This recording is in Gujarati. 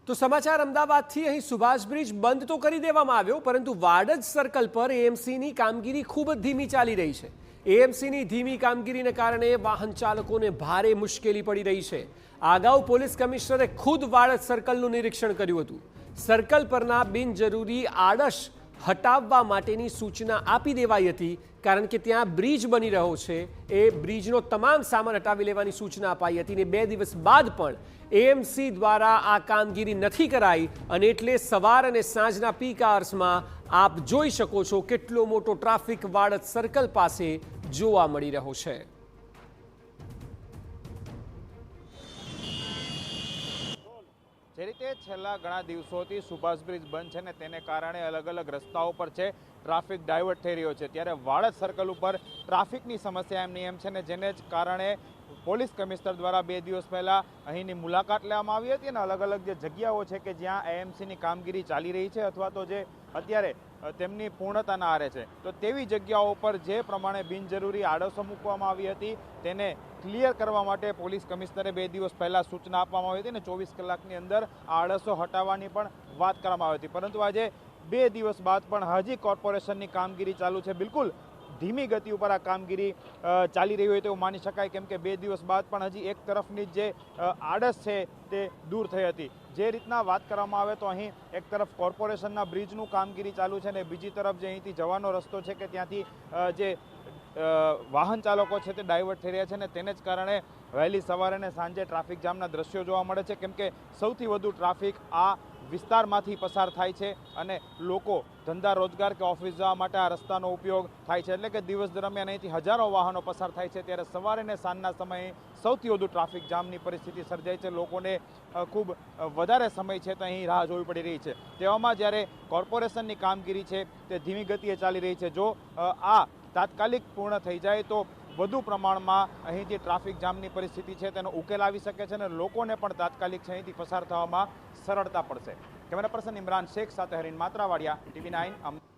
તો સમાચાર અમદાવાદથી અહીં સુભાષ બ્રિજ બંધ તો કરી દેવામાં આવ્યો, પરંતુ વાડજ સર્કલ પર એએમસીની કામગીરી ખૂબ જ ધીમી ચાલી રહી છે। એએમસીની ધીમી કામગીરીને કારણે વાહન ચાલકોને ભારે મુશ્કેલી પડી રહી છે। અગાઉ પોલીસ કમિશનરે ખુદ વાડજ સર્કલનું નિરીક્ષણ કર્યું હતું। સર્કલ પરના બિનજરૂરી આડશ હટાવવા માટેની સૂચના આપી દેવાઈ હતી, કારણ કે ત્યાં બ્રિજ બની રહ્યો છે। એ બ્રિજનો તમામ સામાન હટાવી લેવાની સૂચના અપાઈ હતી અને 2 દિવસ બાદ પણ એએમસી દ્વારા આ કામગીરી નથી કરાઈ, અને એટલે સવાર અને સાંજના પીક આવર્સમાં આપ જોઈ શકો છો કેટલો મોટો ટ્રાફિક વાડજ સર્કલ પાસે જોવા મળી રહ્યો છે। જે રીતે છેલ્લા ઘણા દિવસોથી સુભાષ બ્રિજ બંધ છે ને તેને કારણે અલગ અલગ રસ્તાઓ પર છે ટ્રાફિક ડાયવર્ટ થઈ રહ્યો છે, ત્યારે વાડજ સર્કલ ઉપર ટ્રાફિકની સમસ્યા એમની એમ છે ને જેને જ કારણે પોલીસ કમિશનર દ્વારા 2 દિવસ પહેલા અહીંની મુલાકાત લેવામાં આવી હતી અને અલગ અલગ જે જગ્યાઓ છે કે જ્યાં એએમસીની કામગીરી ચાલી રહી છે અથવા તો જે અત્યારે તેમની પૂર્ણતાના આરે છે, તો તેવી જગ્યાઓ પર જે પ્રમાણે બિનજરૂરી આડસો મૂકવામાં આવી હતી તેને ક્લિયર કરવા માટે પોલીસ કમિશનરે 2 દિવસ પહેલા સૂચના આપવામાં આવી હતી અને 24 કલાકની અંદર આડસો હટાવવાની પણ વાત કરવામાં આવી હતી, પરંતુ આજે 2 દિવસ બાદ પણ હજી કોર્પોરેશનની કામગીરી ચાલુ છે। બિલકુલ ધીમી ગતિ ઉપર આ કામગીરી ચાલી રહી હોય તેવું માની શકાય, કેમ કે 2 દિવસ બાદ પણ હજી એક તરફની જે આડસ છે તે દૂર થઈ હતી। જે રીતના વાત કરવામાં આવે તો અહીં એક તરફ કોર્પોરેશનના બ્રિજનું કામગીરી ચાલુ છે અને બીજી તરફ જે અહીંથી જવાનો રસ્તો છે કે ત્યાંથી જે વાહન ચાલકો છે તે ડાયવર્ટ થઈ રહ્યા છે અને તેને જ કારણે વહેલી સવારે અને સાંજે ટ્રાફિક જામના દ્રશ્યો જોવા મળે છે, કેમ કે સૌથી વધુ ટ્રાફિક આ વિસ્તારમાંથી પસાર થાય છે અને લોકો ધંધા રોજગાર કે ઓફિસ જવા માટે આ રસ્તાનો ઉપયોગ થાય છે, એટલે કે દિવસ દરમિયાન અહીંથી હજારો વાહનો પસાર થાય છે, ત્યારે સવારે અને સાંજના સમયે સૌથી વધુ ટ્રાફિક જામની પરિસ્થિતિ સર્જાય છે। લોકોને ખૂબ વધારે સમય છે તો અહીં રાહ જોવી પડી રહી છે। તેવામાં જ્યારે કોર્પોરેશનની કામગીરી છે તે ધીમી ગતિએ ચાલી રહી છે, જો આ તાત્કાલિક પૂર્ણ થઈ જાય તો વધુ પ્રમાણમાં અહીંથી ટ્રાફિક જામની પરિસ્થિતિ છે તેનો ઉકેલ આવી શકે છે અને લોકોને પણ તાત્કાલિક છે અહીંથી પસાર થવામાં સરળતા પડશે। કેમેરા પર્સન ઇમરાન શેખ સાથે હરીન માત્રાવાડિયા, TV9।